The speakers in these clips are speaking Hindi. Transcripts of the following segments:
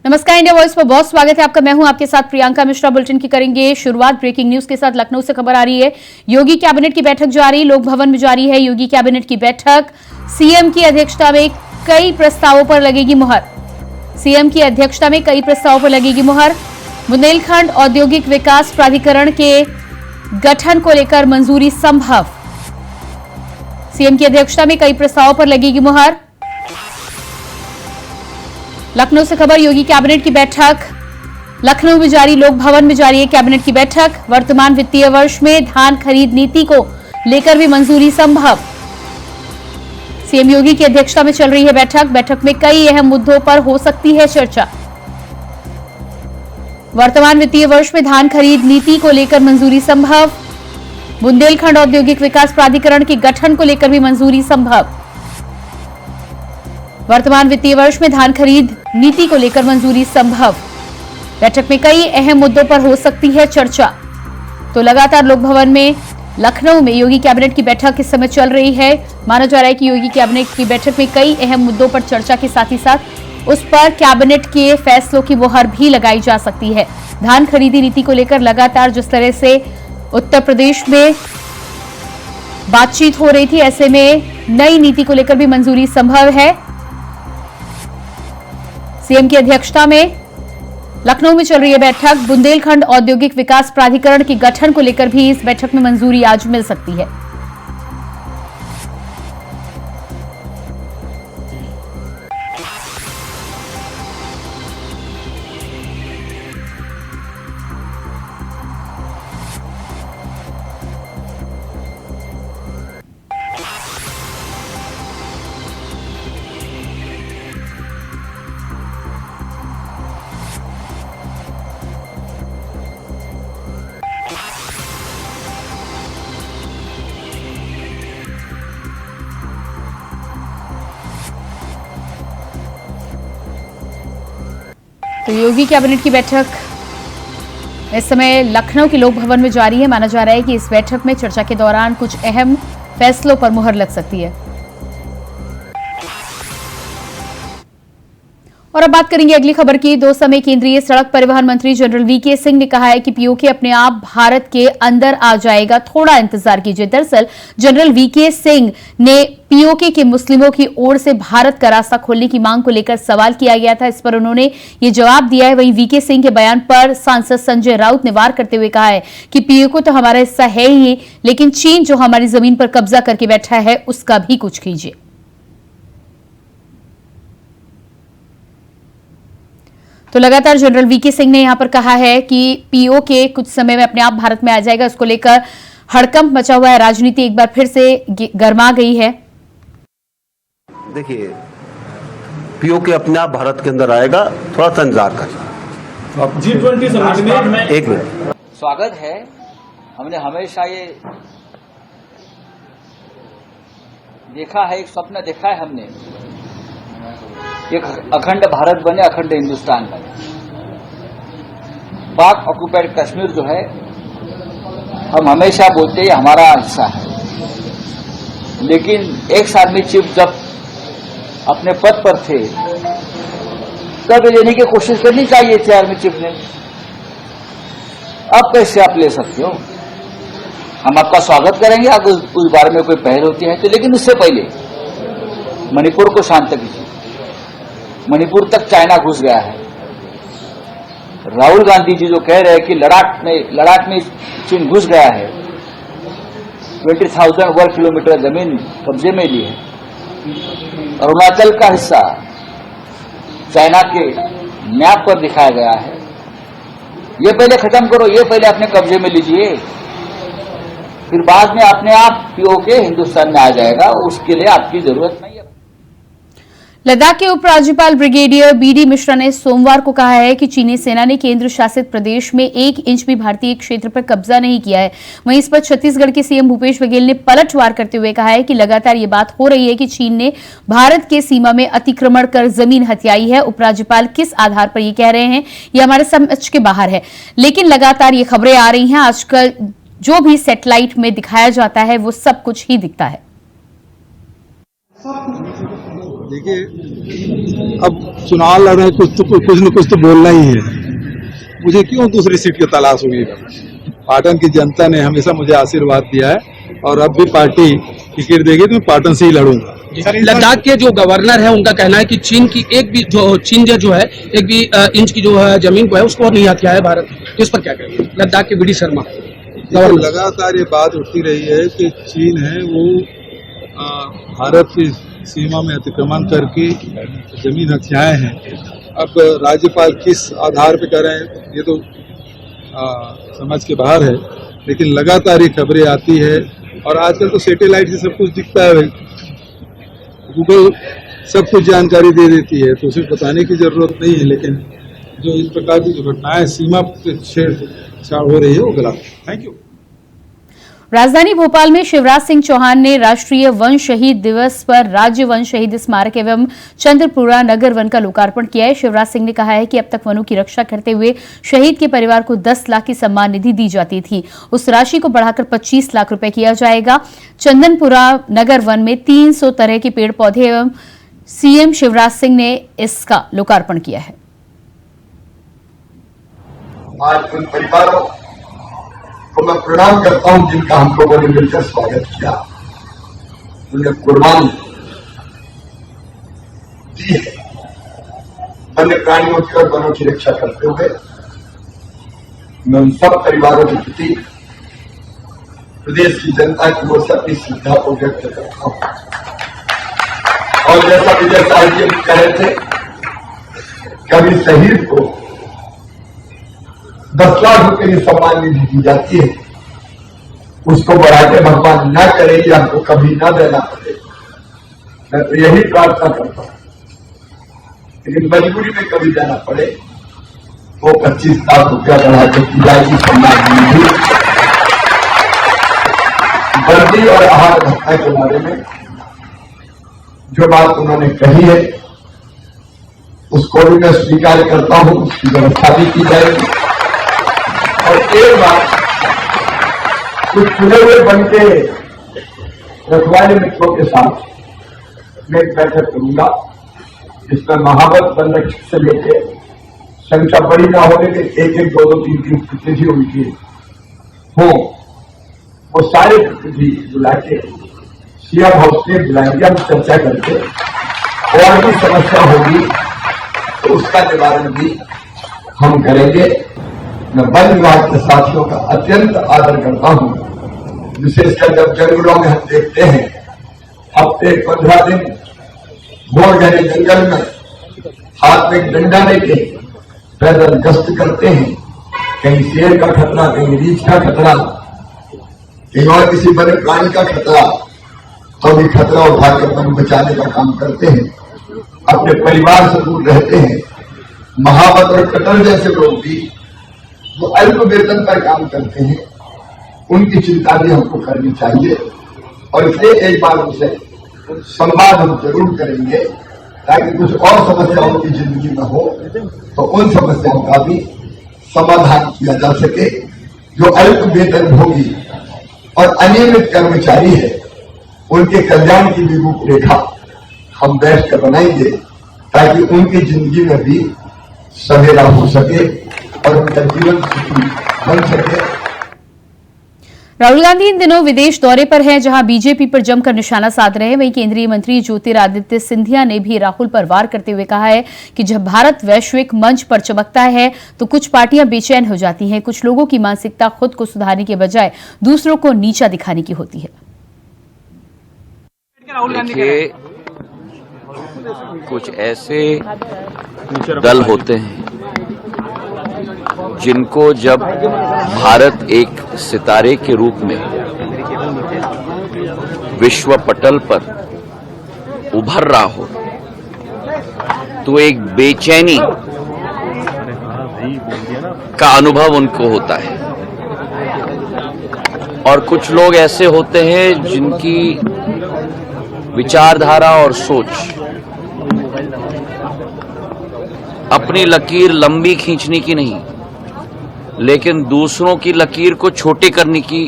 नमस्कार, इंडिया वॉइस पर बहुत स्वागत है आपका। मैं हूं आपके साथ प्रियंका मिश्रा। बुलेटिन की करेंगे शुरुआत ब्रेकिंग न्यूज के साथ। लखनऊ से खबर आ रही है, योगी कैबिनेट की बैठक जारी, लोक भवन में जारी है योगी कैबिनेट की बैठक। सीएम की अध्यक्षता में कई प्रस्तावों पर लगेगी मुहर। सीएम की अध्यक्षता में कई प्रस्तावों पर लगेगी मुहर। बुंदेलखंड औद्योगिक विकास प्राधिकरण के गठन को लेकर मंजूरी संभव। सीएम की अध्यक्षता में कई प्रस्तावों पर लगेगी मुहर। लखनऊ से खबर, योगी कैबिनेट की बैठक लखनऊ में जारी, लोक भवन में जारी है कैबिनेट की बैठक। वर्तमान वित्तीय वर्ष में धान खरीद नीति को लेकर भी मंजूरी संभव। सीएम योगी की अध्यक्षता में चल रही है बैठक। बैठक में कई अहम मुद्दों पर हो सकती है चर्चा। वर्तमान वित्तीय वर्ष में धान खरीद नीति को लेकर मंजूरी संभव। बुंदेलखंड औद्योगिक विकास प्राधिकरण के गठन को लेकर भी मंजूरी संभव। वर्तमान वित्तीय वर्ष में धान खरीद नीति को लेकर मंजूरी संभव। बैठक में कई अहम मुद्दों पर हो सकती है चर्चा। तो लगातार लोक भवन में लखनऊ में योगी कैबिनेट की बैठक इस समय चल रही है। माना जा रहा है कि योगी कैबिनेट की बैठक में कई अहम मुद्दों पर चर्चा के साथ ही साथ उस पर कैबिनेट के फैसलों की मुहर भी लगाई जा सकती है। धान खरीदी नीति को लेकर लगातार जिस तरह से उत्तर प्रदेश में बातचीत हो रही थी, ऐसे में नई नीति को लेकर भी मंजूरी संभव है। सीएम की अध्यक्षता में लखनऊ में चल रही है बैठक। बुंदेलखंड औद्योगिक विकास प्राधिकरण के गठन को लेकर भी इस बैठक में मंजूरी आज मिल सकती है। तो योगी कैबिनेट की बैठक इस समय लखनऊ के लोक भवन में जारी है। माना जा रहा है कि इस बैठक में चर्चा के दौरान कुछ अहम फैसलों पर मुहर लग सकती है। और अब बात करेंगे अगली खबर की। 2 समय केंद्रीय सड़क परिवहन मंत्री जनरल वीके सिंह ने कहा है कि पीओके अपने आप भारत के अंदर आ जाएगा, थोड़ा इंतजार कीजिए। दरअसल जनरल वीके सिंह ने पीओके के मुस्लिमों की ओर से भारत का रास्ता खोलने की मांग को लेकर सवाल किया गया था। इस पर उन्होंने ये जवाब दिया है। वहीं वीके सिंह के बयान पर सांसद संजय राउत ने वार करते हुए कहा है कि पीओके तो हमारा हिस्सा है ही, लेकिन चीन जो हमारी जमीन पर कब्जा करके बैठा है उसका भी कुछ कीजिए। तो लगातार जनरल वीके सिंह ने यहां पर कहा है कि पीओके कुछ समय में अपने आप भारत में आ जाएगा। इसको लेकर हड़कंप मचा हुआ है, राजनीति एक बार फिर से गर्मा गई है। देखिए, पीओके अपने आप भारत के अंदर आएगा, थोड़ा सा इंतजार करें। G20 समिट में एक मिनट स्वागत है। हमने हमेशा ये देखा है, एक स्वप्न देखा है हमने, एक अखंड भारत बने, अखंड हिंदुस्तान बने। पाक ऑक्युपाइड कश्मीर जो है, हम हमेशा बोलते हैं हमारा हिस्सा है, लेकिन एक्स आर्मी चीफ जब अपने पद पर थे तब ये लेने की कोशिश करनी चाहिए थी आर्मी चीफ ने। अब कैसे आप ले सकते हो? हम आपका स्वागत करेंगे, अगर उस बारे में कोई पहल होती है तो, लेकिन उससे पहले मणिपुर को शांत कीजिए। मणिपुर तक चाइना घुस गया है। राहुल गांधी जी जो कह रहे हैं कि लद्दाख में चीन घुस गया है, 20,000 वर्ग किलोमीटर जमीन कब्जे में ली है। अरुणाचल का हिस्सा चाइना के मैप पर दिखाया गया है। ये पहले खत्म करो, ये पहले अपने कब्जे में लीजिए, फिर बाद में अपने आप पीओके हिंदुस्तान में आ जाएगा। उसके लिए आपकी जरूरत नहीं है। लद्दाख के उपराज्यपाल ब्रिगेडियर बीडी मिश्रा ने सोमवार को कहा है कि चीनी सेना ने केंद्र शासित प्रदेश में 1 इंच भी भारतीय क्षेत्र पर कब्जा नहीं किया है। वहीं इस पर छत्तीसगढ़ के सीएम भूपेश बघेल ने पलटवार करते हुए कहा है कि लगातार ये बात हो रही है कि चीन ने भारत के सीमा में अतिक्रमण कर जमीन हथियाई है। उपराज्यपाल किस आधार पर ये कह रहे हैं, ये हमारे समझ के बाहर है। लेकिन लगातार ये खबरें आ रही हैं। आजकल जो भी सैटेलाइट में दिखाया जाता है वो सब कुछ ही दिखता है। देखिए, अब चुनाव लड़ रहे हैं, कुछ न कुछ तो बोलना ही है। मुझे क्यों दूसरी सीट की तलाश होगी? पाटन की जनता ने हमेशा मुझे आशीर्वाद दिया है और अब भी पार्टी टिकट देगी तो मैं पाटन से ही लड़ूंगा। लद्दाख के जो गवर्नर है उनका कहना है कि चीन की एक भी चीन जो है एक भी इंच की जो है जमीन को है उसको नहीं हथिया है भारत। तो इस पर क्या कहेंगे लद्दाख के बीडी शर्मा? लगातार ये बात उठती रही है कि चीन है वो भारत की सीमा में अतिक्रमण करके जमीन हथियाए हैं। अब राज्यपाल किस आधार पे कर रहे हैं ये तो समझ के बाहर है, लेकिन लगातार ये खबरें आती है और आजकल तो सैटेलाइट से सब कुछ दिखता है, गूगल सब कुछ जानकारी दे देती है, तो उसे बताने की जरूरत नहीं है। लेकिन जो इस प्रकार की जो घटनाएं सीमा पे छेड़छाड़ हो रही है वो गलत है। Thank you. राजधानी भोपाल में शिवराज सिंह चौहान ने राष्ट्रीय वन शहीद दिवस पर राज्य वन शहीद स्मारक एवं चंद्रपुरा नगर वन का लोकार्पण किया है। शिवराज सिंह ने कहा है कि अब तक वनों की रक्षा करते हुए शहीद के परिवार को 10 लाख की सम्मान निधि दी जाती थी, उस राशि को बढ़ाकर 25 लाख रुपए किया जाएगा। चंदनपुरा नगर वन में 300 तरह के पेड़ पौधे एवं सीएम शिवराज सिंह ने इसका लोकार्पण किया है। आज उन परिवारों को मैं प्रणाम करता हूं जिनका हम लोगों ने मिलकर स्वागत किया, उन्हें कुर्बानी दी है वन्य प्राणियों की और वनों की रक्षा करते हुए। मैं उन सब परिवारों के प्रति प्रदेश की जनता की ओर से अपनी श्रद्धा को व्यक्त करता हूं। और जैसा विजय साहिब जी कह रहे थे, कभी शहीद को 10 लाख रुपए की सम्मान निधि दी जाती है, उसको बढ़ा के भगवान न करे या हमको कभी न देना पड़े। मैं तो यही प्रार्थना करता हूं, लेकिन मजबूरी में कभी देना पड़े वो 25 लाख रुपया बढ़ा के दी जाएगी सम्मान निधि। वर्दी और आहार भत्ता के बारे में जो बात उन्होंने कही है उसको भी मैं स्वीकार करता हूं, उसकी व्यवस्था भी की जाएगी। और एक बार कुछ चुने हुए बन के रखवाले मित्रों के साथ मैं एक बैठक करूंगा, जिसमें महावत वन रक्षक से लेके संख्या बड़ी ना होने के 1-1, 2-2, 3-3 प्रतिनिधि उनकी हो, वो सारे प्रतिनिधि बुला के सीएम हाउस में बुलाएंगे, हम चर्चा करके और भी समस्या होगी तो उसका निवारण भी हम करेंगे। मैं वन विभाग के साथियों का अत्यंत आदर करता हूं, विशेषकर जब जंगलों में हम देखते हैं हफ्ते 15 दिन घोर गहरे जंगल में हाथ में डंडा लेके पैदल गश्त करते हैं, कहीं शेर का खतरा, कहीं रीछ का खतरा, कहीं और किसी बड़े प्राणी का खतरा, तो भी खतरा उठाकर वन बचाने का काम करते हैं, अपने परिवार से दूर रहते हैं। महावत और कटर जैसे लोग भी जो अल्प वेतन पर काम करते हैं, उनकी चिंता भी हमको करनी चाहिए। और इसलिए एक बार उनसे संवाद हम जरूर करेंगे ताकि कुछ और समस्याओं की जिंदगी में हो तो उन समस्याओं का भी समाधान किया जा सके। जो अल्प वेतनभोगी और अनियमित कर्मचारी है, उनके कल्याण की भी रूपरेखा हम बैठकर बनाएंगे ताकि उनकी जिंदगी में भी सवेरा हो सके और उनका जीवन सुखी बन सके। राहुल गांधी इन दिनों विदेश दौरे पर हैं, जहां बीजेपी पर जमकर निशाना साध रहे हैं। वहीं केंद्रीय मंत्री ज्योतिरादित्य सिंधिया ने भी राहुल पर वार करते हुए कहा है कि जब भारत वैश्विक मंच पर चमकता है तो कुछ पार्टियां बेचैन हो जाती हैं। कुछ लोगों की मानसिकता खुद को सुधारने के बजाय दूसरों को नीचा दिखाने की होती है। देखिए, कुछ ऐसे दल होते हैं जिनको जब भारत एक सितारे के रूप में विश्व पटल पर उभर रहा हो तो एक बेचैनी का अनुभव उनको होता है। और कुछ लोग ऐसे होते हैं जिनकी विचारधारा और सोच अपनी लकीर लंबी खींचने की नहीं, लेकिन दूसरों की लकीर को छोटे करने की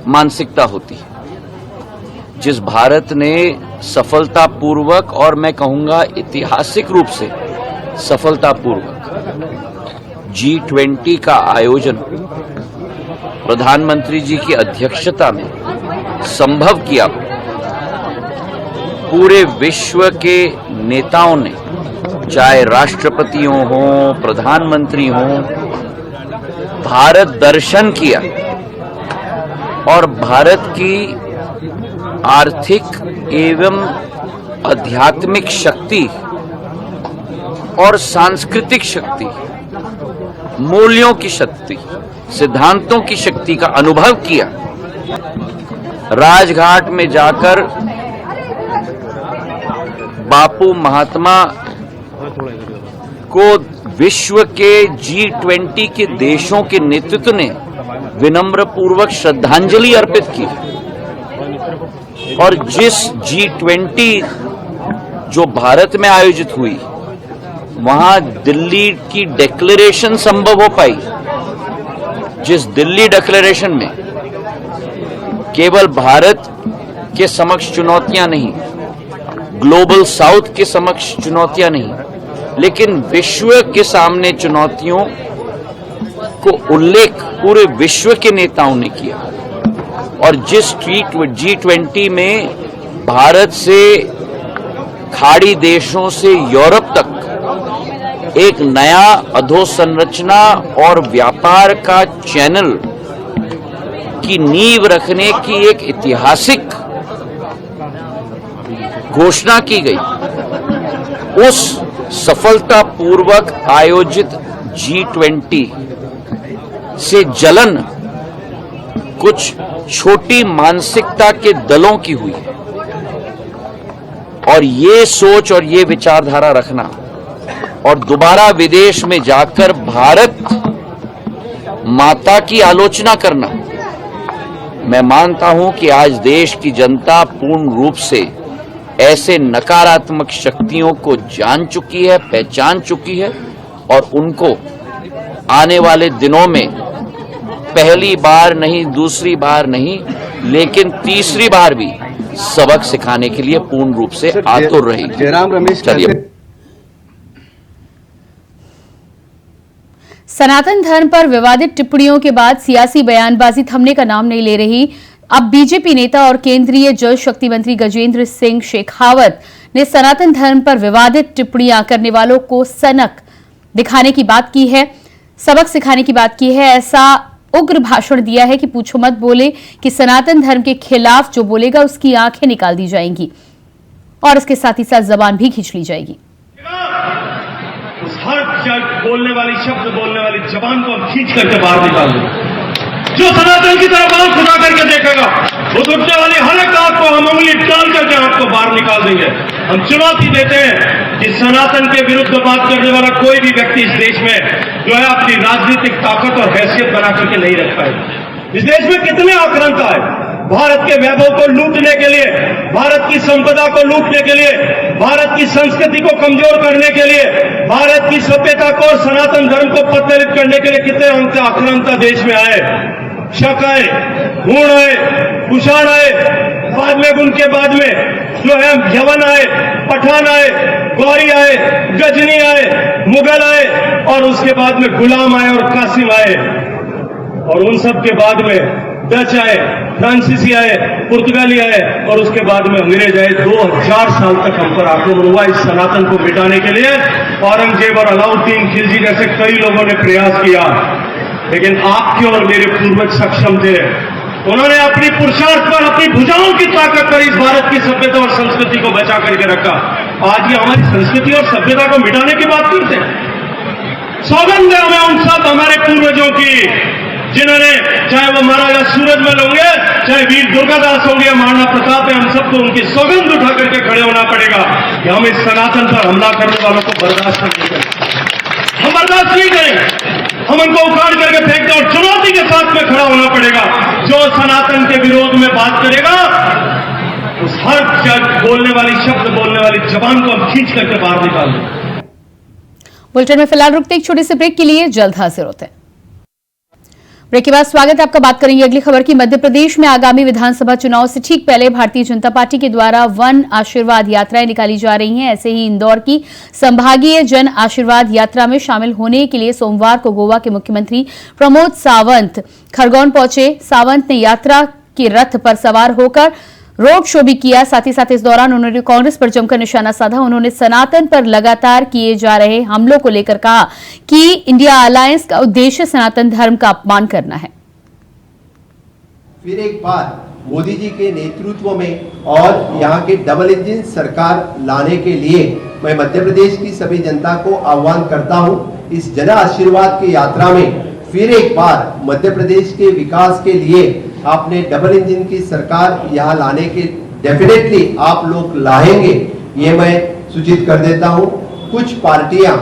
मानसिकता होती है। जिस भारत ने सफलतापूर्वक और मैं कहूंगा ऐतिहासिक रूप से सफलतापूर्वक G20 का आयोजन प्रधानमंत्री जी की अध्यक्षता में संभव किया। पूरे विश्व के नेताओं ने, चाहे राष्ट्रपतियों हों, प्रधानमंत्री हों, भारत दर्शन किया और भारत की आर्थिक एवं आध्यात्मिक शक्ति और सांस्कृतिक शक्ति, मूल्यों की शक्ति, सिद्धांतों की शक्ति का अनुभव किया। राजघाट में जाकर बापू महात्मा को विश्व के G20 के देशों के नेतृत्व ने विनम्र पूर्वक श्रद्धांजलि अर्पित की। और जिस G20 जो भारत में आयोजित हुई, वहां दिल्ली की डिक्लेरेशन संभव हो पाई, जिस दिल्ली डिक्लेरेशन में केवल भारत के समक्ष चुनौतियां नहीं, ग्लोबल साउथ के समक्ष चुनौतियां नहीं, लेकिन विश्व के सामने चुनौतियों को उल्लेख पूरे विश्व के नेताओं ने किया। और जिस G20 में भारत से खाड़ी देशों से यूरोप तक एक नया अधोसंरचना और व्यापार का चैनल की नींव रखने की एक ऐतिहासिक घोषणा की गई, उस सफलतापूर्वक आयोजित G20 से जलन कुछ छोटी मानसिकता के दलों की हुई है। और ये सोच और ये विचारधारा रखना और दोबारा विदेश में जाकर भारत माता की आलोचना करना, मैं मानता हूं कि आज देश की जनता पूर्ण रूप से ऐसे नकारात्मक शक्तियों को जान चुकी है, पहचान चुकी है और उनको आने वाले दिनों में पहली बार नहीं, दूसरी बार नहीं, लेकिन तीसरी बार भी सबक सिखाने के लिए पूर्ण रूप से आतुर रहेगी। जयराम रमेश, चलिए। सनातन धर्म पर विवादित टिप्पणियों के बाद सियासी बयानबाजी थमने का नाम नहीं ले रही। अब बीजेपी नेता और केंद्रीय जल शक्ति मंत्री गजेंद्र सिंह शेखावत ने सनातन धर्म पर विवादित टिप्पणियां करने वालों को सनक दिखाने की बात की है, सबक सिखाने की बात की है। ऐसा उग्र भाषण दिया है कि पूछो मत बोले कि सनातन धर्म के खिलाफ जो बोलेगा उसकी आंखें निकाल दी जाएंगी और इसके साथ ही साथ जबान भी खींच ली जाएगी। उस हर बोलने वाली, शब्द बोलने वाली जबान को हम खींच करके बाहर निकाल देंगे। जो सनातन की तरफ आंख उठा करके देखेगा, उस उठने वाली हर एक आंख को हम उंगली डाल करके आपको बाहर निकाल देंगे। हम चुनौती देते हैं कि सनातन के विरुद्ध बात करने वाला कोई भी व्यक्ति इस देश में जो है अपनी राजनीतिक ताकत और हैसियत बना करके नहीं रख पाएगा। इस देश में कितने आक्रांता है भारत के वैभव को लूटने के लिए, भारत की संपदा को लूटने के लिए, भारत की संस्कृति को कमजोर करने के लिए, भारत की सभ्यता को और सनातन धर्म को पत्तलित करने के लिए कितने आक्रांता देश में आए। शक आए, हूण आए, कुषाण आए, बाद में उनके बाद में जो है यवन आए, पठान आए, गौरी आए, गजनी आए, मुगल आए और उसके बाद में गुलाम आए और कासिम आए और उन सब के बाद में डच आए, फ्रांसीसी आए, पुर्तगाली आए और उसके बाद में अंग्रेज आए। 2000 साल तक हम पर आक्रमण हुआ इस सनातन को मिटाने के लिए। औरंगजेब और अलाउद्दीन खिलजी जैसे कई लोगों ने प्रयास किया, लेकिन आपके और मेरे पूर्वज सक्षम थे। उन्होंने अपनी पुरुषार्थ पर, अपनी भुजाओं की ताकत पर इस भारत की सभ्यता और संस्कृति को बचा करके रखा। आज ये हमारी संस्कृति और सभ्यता को मिटाने की बात करते हैं। सौगंध है हमें उन सब हमारे पूर्वजों की, जिन्होंने, चाहे वो महाराजा सूरजमल होंगे, चाहे वीर दुर्गादास होंगे या महाराणा प्रताप है, हम सबको उनकी सौगंध उठा करके खड़े होना पड़ेगा कि हम इस सनातन पर हमला करने वालों को बर्दाश्त नहीं करेंगे। हम बर्दाश्त नहीं करेंगे। हम उनको उखाड़ करके फेंक दें और चुनौती के साथ में खड़ा होना पड़ेगा। जो सनातन के विरोध में बात करेगा, उस हर बोलने वाली, शब्द बोलने वाली जबान को हम खींच करके बाहर निकाल दें। बुलेटिन में फिलहाल रुकते एक छोटे से ब्रेक के लिए, जल्द हाजिर होते हैं। ब्रेक के बाद स्वागत है आपका। बात करेंगे अगली खबर की। मध्य प्रदेश में आगामी विधानसभा चुनाव से ठीक पहले भारतीय जनता पार्टी के द्वारा वन आशीर्वाद यात्राएं निकाली जा रही हैं। ऐसे ही इंदौर की संभागीय जन आशीर्वाद यात्रा में शामिल होने के लिए सोमवार को गोवा के मुख्यमंत्री प्रमोद सावंत खरगोन पहुंचे। सावंत ने यात्रा के रथ पर सवार होकर रोड शो भी किया। साथ ही साथ इस दौरान उन्होंने कांग्रेस पर जमकर निशाना साधा। उन्होंने सनातन पर लगातार किए जा रहे हमलों को लेकर कहा कि इंडिया अलायंस का उद्देश्य सनातन धर्म का अपमान करना है। फिर एक बार मोदी जी के नेतृत्व में और यहाँ के डबल इंजन सरकार लाने के लिए मैं मध्य प्रदेश की सभी जनता को आह्वान करता हूँ। इस जन आशीर्वाद की यात्रा में फिर एक बार मध्य प्रदेश के विकास के लिए आपने डबल इंजन की सरकार यहाँ लाने के डेफिनेटली आप लोग लाएंगे, ये मैं सूचित कर देता हूँ। कुछ पार्टियां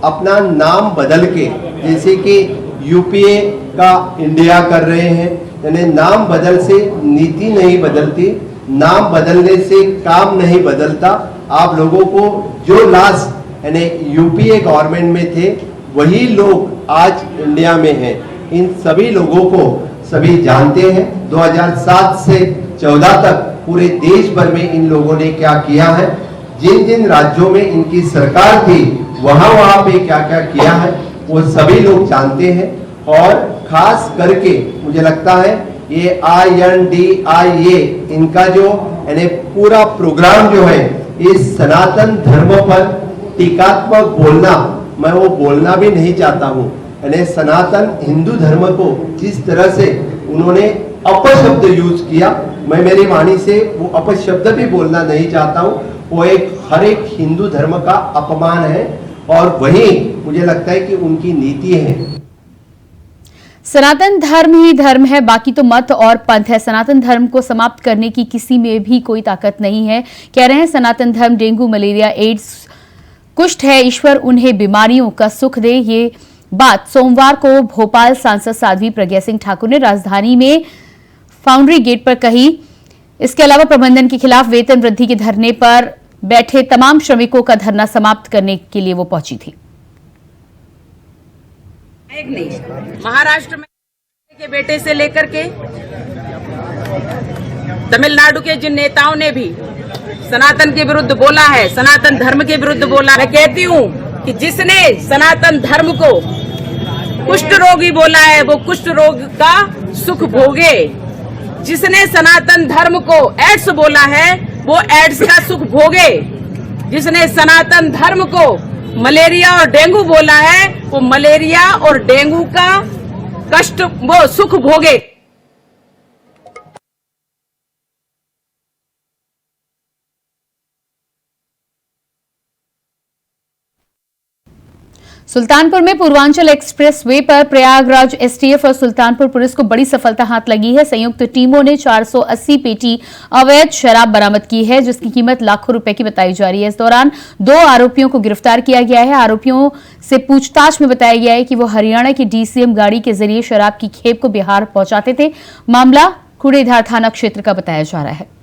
अपना नाम बदल के, जैसे कि यूपीए का इंडिया कर रहे हैं, यानी नाम बदल से नीति नहीं बदलती, नाम बदलने से काम नहीं बदलता। आप लोगों को जो लास्ट यानी यूपीए गवर्नमेंट में थे वही लोग आज इंडिया में हैं। इन सभी लोगों को सभी जानते हैं। 2007 से 14 तक पूरे देश भर में इन लोगों ने क्या किया है, जिन जिन राज्यों में इनकी सरकार थी वहां पे क्या क्या किया है वो सभी लोग जानते हैं। और खास करके मुझे लगता है ये INDIA इनका जो यानी पूरा प्रोग्राम जो है इस सनातन धर्म पर टीकात्मक बोलना, मैं वो बोलना भी नहीं चाहता हूँ। यानी सनातन हिंदू धर्म को जिस तरह से उन्होंने अपशब्द यूज किया, मैं मेरी वाणी से वो अपशब्द भी बोलना नहीं चाहता हूँ। वो हर एक हिंदू धर्म का अपमान है और वही मुझे लगता है कि उनकी नीति है। सनातन धर्म ही धर्म है, बाकी तो मत और पंथ है। सनातन धर्म को समाप्त करने की किसी में भी कोई ताकत नहीं है, कह रहे हैं। सनातन धर्म डेंगू, मलेरिया, एड्स, कुष्ठ है, ईश्वर उन्हें बीमारियों का सुख दे। ये बात सोमवार को भोपाल सांसद साध्वी प्रज्ञा सिंह ठाकुर ने राजधानी में फाउंड्री गेट पर कही। इसके अलावा प्रबंधन के खिलाफ वेतन वृद्धि के धरने पर बैठे तमाम श्रमिकों का धरना समाप्त करने के लिए वो पहुंची थी। महाराष्ट्र में के बेटे से लेकर के तमिलनाडु के जिन नेताओं ने भी सनातन के विरुद्ध बोला है, सनातन धर्म के विरुद्ध बोला, मैं कहती हूँ कि जिसने सनातन धर्म को कुष्ठ रोगी बोला है वो कुष्ठ रोग का सुख भोगे। जिसने सनातन धर्म को एड्स बोला है वो एड्स का सुख भोगे। जिसने सनातन धर्म को मलेरिया और डेंगू बोला है वो मलेरिया और डेंगू का कष्ट वो सुख भोगे। सुल्तानपुर में पूर्वांचल एक्सप्रेस वे पर प्रयागराज एसटीएफ और सुल्तानपुर पुलिस को बड़ी सफलता हाथ लगी है। संयुक्त टीमों ने 480 पेटी अवैध शराब बरामद की है, जिसकी कीमत लाखों रुपए की बताई जा रही है। इस दौरान 2 आरोपियों को गिरफ्तार किया गया है। आरोपियों से पूछताछ में बताया गया है कि वो हरियाणा की डीसीएम गाड़ी के जरिए शराब की खेप को बिहार पहुंचाते थे। मामला कूड़ेधार थाना क्षेत्र का बताया जा रहा है।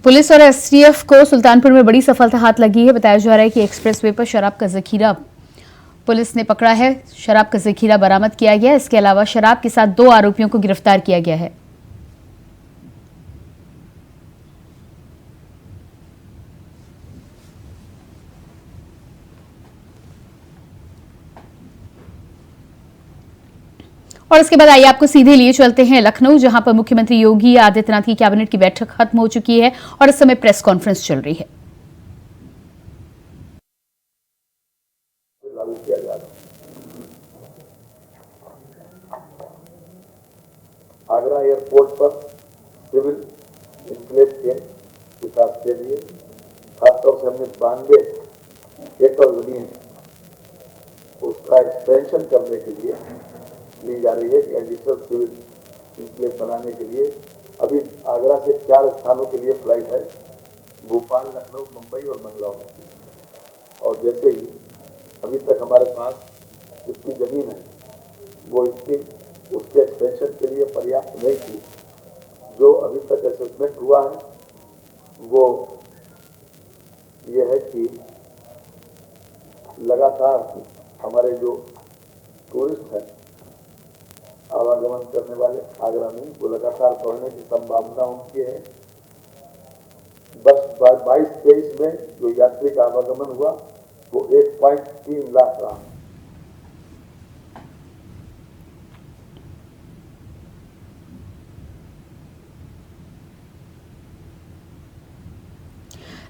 पुलिस और एसटीएफ को सुल्तानपुर में बड़ी सफलता हाथ लगी है। बताया जा रहा है कि एक्सप्रेसवे पर शराब का जखीरा पुलिस ने पकड़ा है। शराब का जखीरा बरामद किया गया। इसके अलावा शराब के साथ 2 आरोपियों को गिरफ्तार किया गया है। और इसके बाद आइए आपको सीधे लिए चलते हैं लखनऊ, जहां पर मुख्यमंत्री योगी आदित्यनाथ की कैबिनेट की बैठक खत्म हो चुकी है और इस समय प्रेस कॉन्फ्रेंस चल रही है। आगरा एयरपोर्ट पर सिविल इंक्लेव चेन विकास के लिए खासतौर से हमने 92 एकड़ जमीन उसका एक्सपेंशन करने के लिए ली जा रही है। एडिशनल सिविल इंक्लेव बनाने के लिए अभी आगरा से 4 स्थानों के लिए फ्लाइट है, भोपाल, लखनऊ, मुंबई और मंगलौर। और जैसे ही अभी तक हमारे पास जितनी जमीन है वो इसके उसके एक्सपेंशन के लिए पर्याप्त नहीं थी। जो अभी तक असेसमेंट हुआ है वो ये है कि लगातार हमारे जो टूरिस्ट हैं आवागमन करने वाले आगरा में वो लगातार बढ़ने की संभावना उनकी है। बस 22-23 में जो यात्री का आवागमन हुआ वो 1.3 लाख रहा।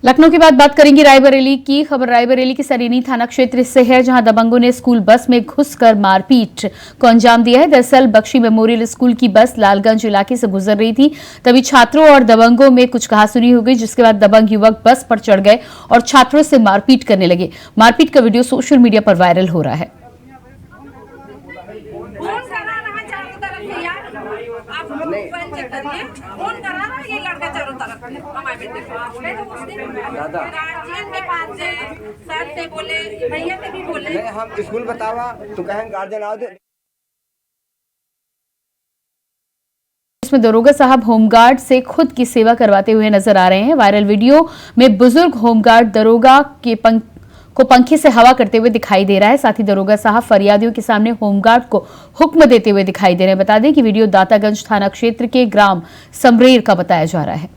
लखनऊ के बाद बात करेंगे रायबरेली की। खबर रायबरेली के सरीनी थाना क्षेत्र से है, जहां दबंगों ने स्कूल बस में घुसकर मारपीट को अंजाम दिया है। दरअसल बख्शी मेमोरियल स्कूल की बस लालगंज इलाके से गुजर रही थी, तभी छात्रों और दबंगों में कुछ कहासुनी हो गई, जिसके बाद दबंग युवक बस पर चढ़ गए और छात्रों से मारपीट करने लगे। मारपीट का वीडियो सोशल मीडिया पर वायरल हो रहा है। हम स्कूल बतावा तो कहें गार्जियन आओ। इसमें दरोगा साहब होमगार्ड से खुद की सेवा करवाते हुए नजर आ रहे हैं। वायरल वीडियो में बुजुर्ग होमगार्ड दरोगा को पंखे से हवा करते हुए दिखाई दे रहा है। साथ ही दरोगा साहब फरियादियों के सामने होमगार्ड को हुक्म देते हुए दिखाई दे रहे हैं। बता दें कि वीडियो दातागंज थाना क्षेत्र के ग्राम समरेर का बताया जा रहा है।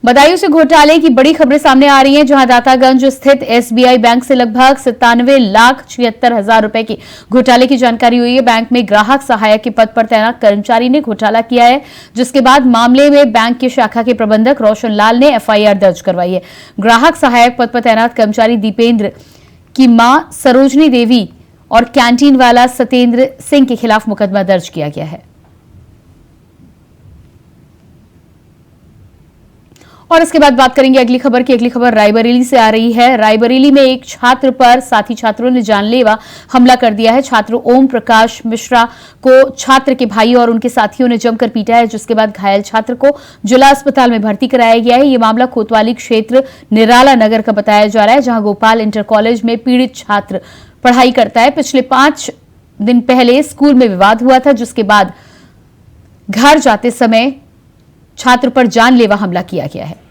बदायूं से घोटाले की बड़ी खबरें सामने आ रही हैं, जहां दातागंज स्थित एसबीआई बैंक से लगभग 97,76,000 रुपए की घोटाले की जानकारी हुई है। बैंक में ग्राहक सहायक के पद पर तैनात कर्मचारी ने घोटाला किया है, जिसके बाद मामले में बैंक की शाखा के प्रबंधक रोशन लाल ने एफआईआर दर्ज करवाई है। ग्राहक सहायक पद पर तैनात कर्मचारी दीपेंद्र की मां सरोजनी देवी और कैंटीन वाला सत्येंद्र सिंह के खिलाफ मुकदमा दर्ज किया गया है। और इसके बाद बात करेंगे अगली खबर की। अगली खबर रायबरेली से आ रही है। रायबरेली में एक छात्र पर साथी छात्रों ने जानलेवा हमला कर दिया है। छात्र ओम प्रकाश मिश्रा को छात्र के भाई और उनके साथियों ने जमकर पीटा है, जिसके बाद घायल छात्र को जिला अस्पताल में भर्ती कराया गया है। यह मामला कोतवाली क्षेत्र निराला नगर का बताया जा रहा है, जहां गोपाल इंटर कॉलेज में पीड़ित छात्र पढ़ाई करता है। पिछले 5 दिन पहले स्कूल में विवाद हुआ था, जिसके बाद घर जाते समय छात्र पर जानलेवा हमला किया गया है।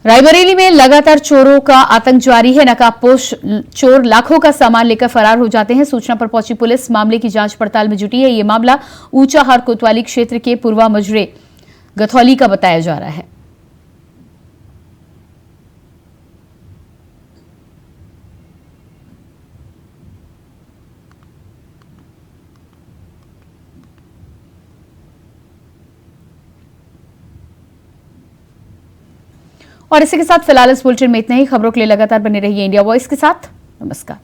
रायबरेली में लगातार चोरों का आतंक जारी है। नकाबपोश चोर लाखों का सामान लेकर फरार हो जाते हैं। सूचना पर पहुंची पुलिस मामले की जांच पड़ताल में जुटी है। यह मामला ऊंचाहार कोतवाली क्षेत्र के पूर्वा मजरे गथौली का बताया जा रहा है। और इसी के साथ फिलहाल इस बुलेटिन में इतना ही। खबरों के लिए लगातार बने रहिए इंडिया वॉइस के साथ। नमस्कार।